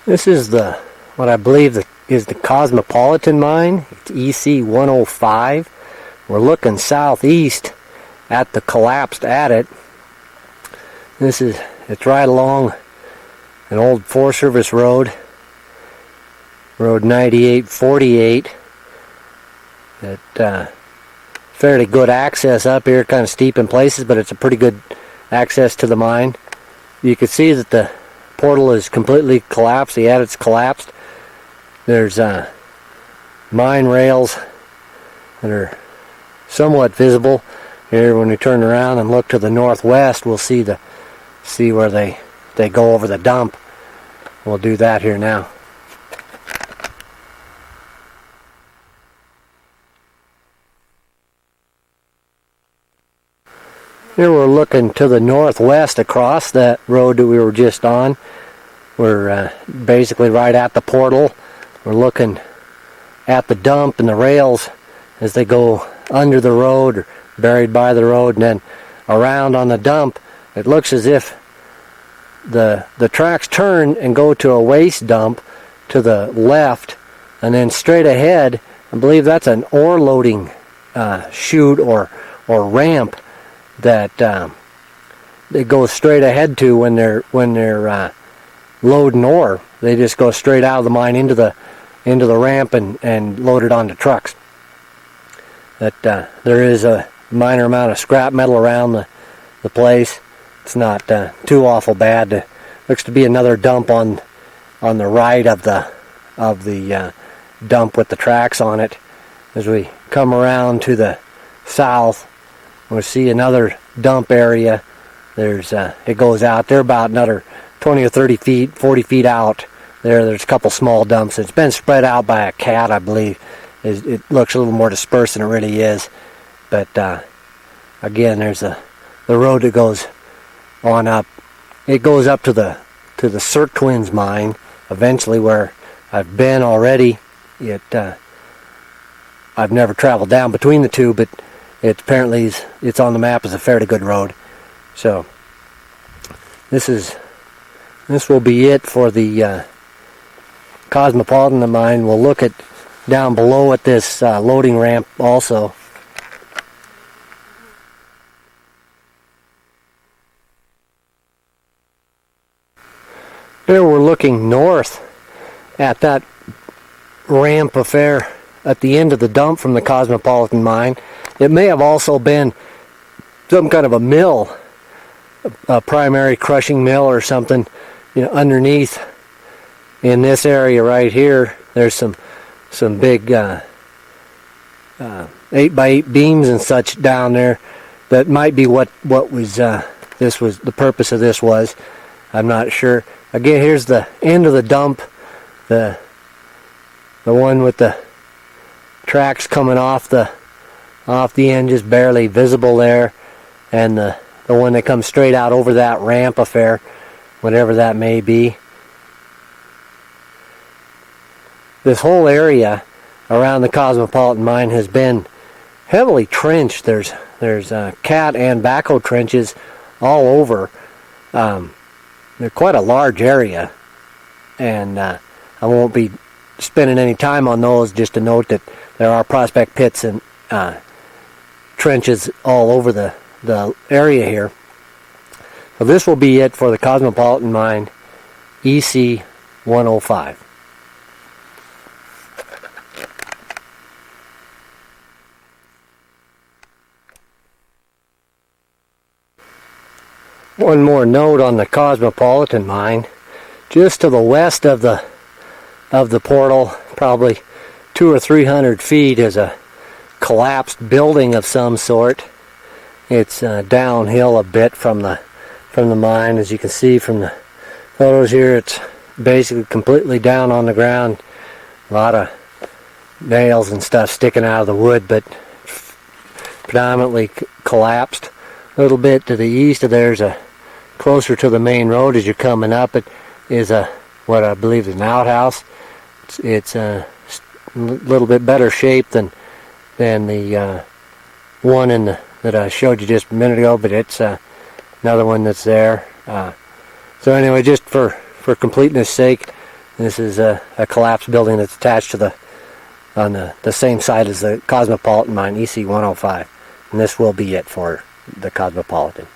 This is what I believe is the Cosmopolitan mine. It's EC0105. We're looking southeast at the collapsed adit. It's right along an old Forest Service road, Road 9848. Fairly good access up here, kind of steep in places, but it's a pretty good access to the mine. You can see that the portal is completely collapsed, the adit's collapsed. There's mine rails that are somewhat visible. Here when we turn around and look to the northwest, we'll see where they go over the dump. We'll do that here now. Here we're looking to the northwest across that road that we were just on. We're basically right at the portal. We're looking at the dump and the rails as they go under the road or buried by the road, and then around on the dump. It looks as if the tracks turn and go to a waste dump to the left, and then straight ahead, I believe that's an ore loading chute or ramp that they go straight ahead to when they're loading ore. They just go straight out of the mine into the ramp and load it onto trucks. There is a minor amount of scrap metal around the place. It's not too awful bad. Looks to be another dump on the right of the dump with the tracks on it. As we come around to the south, we'll see another dump area. It goes out there about another 20 or 30 feet, 40 feet out. There's a couple small dumps. It's been spread out by a cat, I believe. It looks a little more dispersed than it really is. But again, there's the road that goes on up. It goes up to the Cirque Twins mine, eventually, where I've been already. I've never traveled down between the two, but apparently it's on the map as a fairly good road. So this will be it for the Cosmopolitan mine. We'll look at down below at this loading ramp also. There we're looking north at that ramp affair at the end of the dump from the Cosmopolitan mine. It may have also been some kind of a mill, a primary crushing mill or something, underneath. In this area right here, there's some big 8x8 beams and such down there. That might be what was the purpose of this was. I'm not sure. Again, here's the end of the dump, the one with the tracks coming off the end, just barely visible there, and the one that comes straight out over that ramp affair, whatever that may be. This whole area around the Cosmopolitan mine has been heavily trenched. There's cat and backhoe trenches all over. They're quite a large area, and I won't be spending any time on those. Just to note that there are prospect pits and trenches all over the area here. So this will be it for the Cosmopolitan mine, EC0105. One more note on the Cosmopolitan mine. Just to the west of the portal, probably 200 or 300 feet, is a collapsed building of some sort. It's downhill a bit from the mine, as you can see from the photos here. It's basically completely down on the ground. A lot of nails and stuff sticking out of the wood, but predominantly collapsed. A little bit to the east of there's closer to the main road as you're coming up. It is what I believe is an outhouse. It's a little bit better shape than the one that I showed you just a minute ago, but it's another one that's there. So anyway, just for completeness sake, This is a collapsed building that's attached to on the same side as the Cosmopolitan mine, EC0105. And this will be it for the Cosmopolitan.